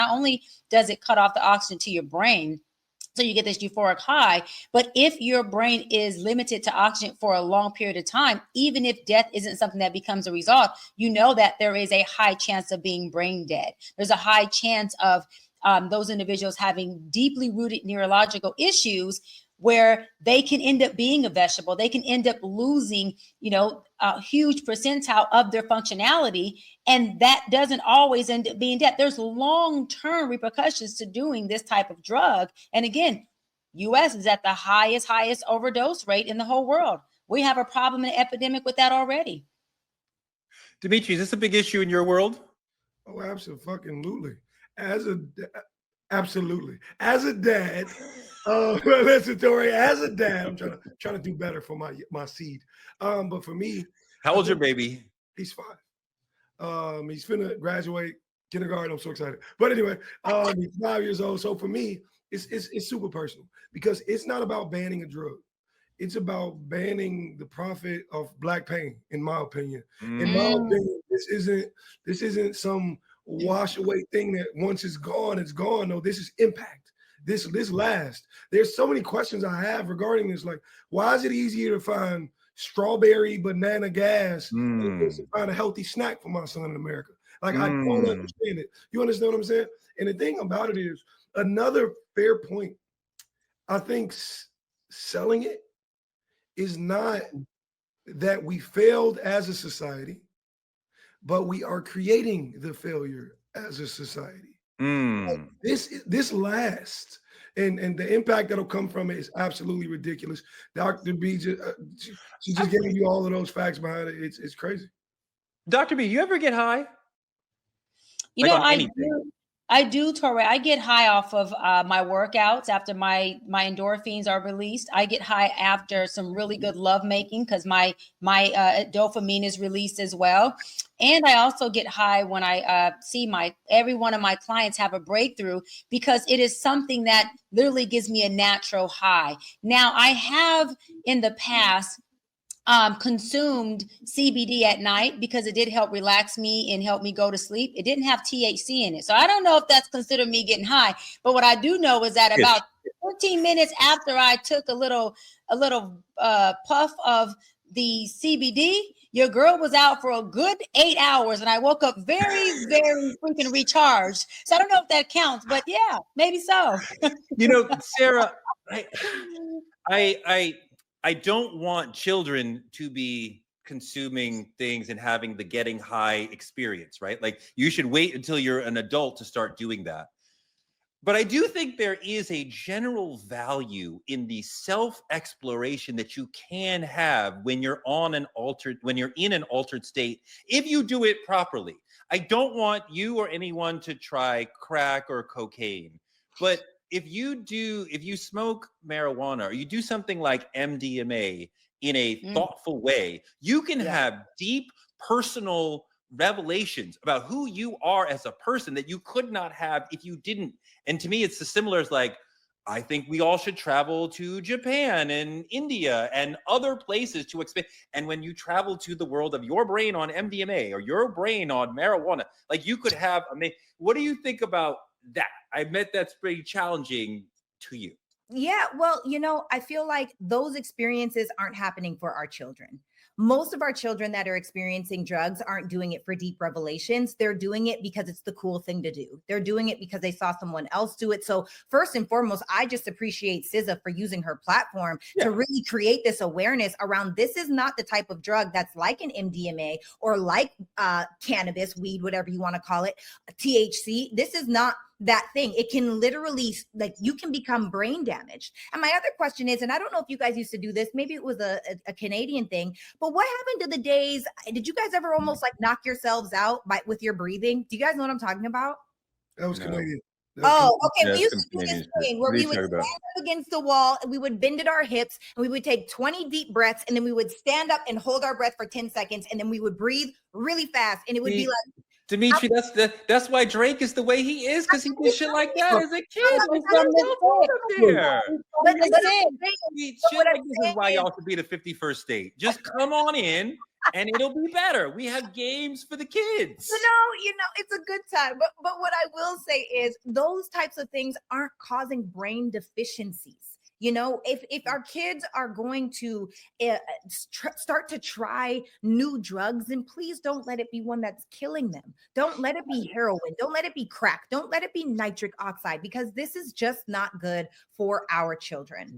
not only does it cut off the oxygen to your brain, so you get this euphoric high. But if your brain is limited to oxygen for a long period of time, even if death isn't something that becomes a result, you know that there is a high chance of being brain dead. There's a high chance of those individuals having deeply rooted neurological issues where they can end up being a vegetable. They can end up losing, a huge percentile of their functionality. And that doesn't always end up being death. There's long-term repercussions to doing this type of drug. And again, US is at the highest overdose rate in the whole world. We have a problem, an epidemic with that already. Dimitri, is this a big issue in your world? Oh, absolutely. Absolutely. As a dad, listen, Tori, as a dad, I'm trying to do better for my seed. But for me, how old's your baby? He's 5. He's finna graduate kindergarten. I'm so excited. But anyway, he's 5 years old. So for me, it's super personal because it's not about banning a drug. It's about banning the profit of Black pain, in my opinion. In my opinion, this isn't some wash away thing that once it's gone, it's gone. No, this is impact. This lasts. There's so many questions I have regarding this. Like, why is it easier to find strawberry banana gas than to find a healthy snack for my son in America? Like, I don't understand it. You understand what I'm saying? And the thing about it is, another fair point, I think selling it is not that we failed as a society, but we are creating the failure as a society. Like this lasts, and the impact that'll come from it is absolutely ridiculous. Dr. B, she's just giving you all of those facts behind it. It's crazy. Dr. B, you ever get high? I do, Tori. I get high off of my workouts after my endorphins are released. I get high after some really good lovemaking because my dopamine is released as well. And I also get high when I see every one of my clients have a breakthrough, because it is something that literally gives me a natural high. Now, I have in the past consumed CBD at night because it did help relax me and help me go to sleep. It didn't have THC in it. So I don't know if that's considered me getting high, but what I do know is that about 15 minutes after I took a little puff of the CBD, your girl was out for a good 8 hours and I woke up very, very freaking recharged. So I don't know if that counts, but yeah, maybe so. Sarah, I don't want children to be consuming things and having the getting high experience, right? Like, you should wait until you're an adult to start doing that. But I do think there is a general value in the self-exploration that you can have when you're in an altered state, if you do it properly. I don't want you or anyone to try crack or cocaine, but if you smoke marijuana or you do something like MDMA in a thoughtful way, you can have deep personal revelations about who you are as a person that you could not have if you didn't. And to me, it's as similar as like, I think we all should travel to Japan and India and other places to expand. And when you travel to the world of your brain on MDMA or your brain on marijuana, like, you could have, what do you think about that? I bet that's pretty challenging to you. Yeah, well, I feel like those experiences aren't happening for our children. Most of our children that are experiencing drugs aren't doing it for deep revelations. They're doing it because it's the cool thing to do. They're doing it because they saw someone else do it. So first and foremost, I just appreciate SZA for using her platform to really create this awareness around this is not the type of drug that's like an MDMA or like cannabis, weed, whatever you want to call it, THC. This is not that thing. It can literally, like, you can become brain damaged. And my other question is, and I don't know if you guys used to do this, maybe it was a Canadian thing, but what happened to the days, did you guys ever almost like knock yourselves out with your breathing? Do you guys know what I'm talking about? That was Canadian. Oh, okay. We used to do this thing where we would stand up against the wall and we would bend at our hips and we would take 20 deep breaths and then we would stand up and hold our breath for 10 seconds and then we would breathe really fast and it would be like Dimitri, that's why Drake is the way he is, because he did shit like that as a kid. He's There's from no the fault stick. there. But He's but sick. See, But shit what like I'm this is saying why is- y'all should be the 51st state. Just come on in and it'll be better. We have games for the kids. it's a good time. But what I will say is those types of things aren't causing brain deficiencies. If our kids are going to start to try new drugs, then please don't let it be one that's killing them. Don't let it be heroin. Don't let it be crack. Don't let it be nitric oxide, because this is just not good for our children.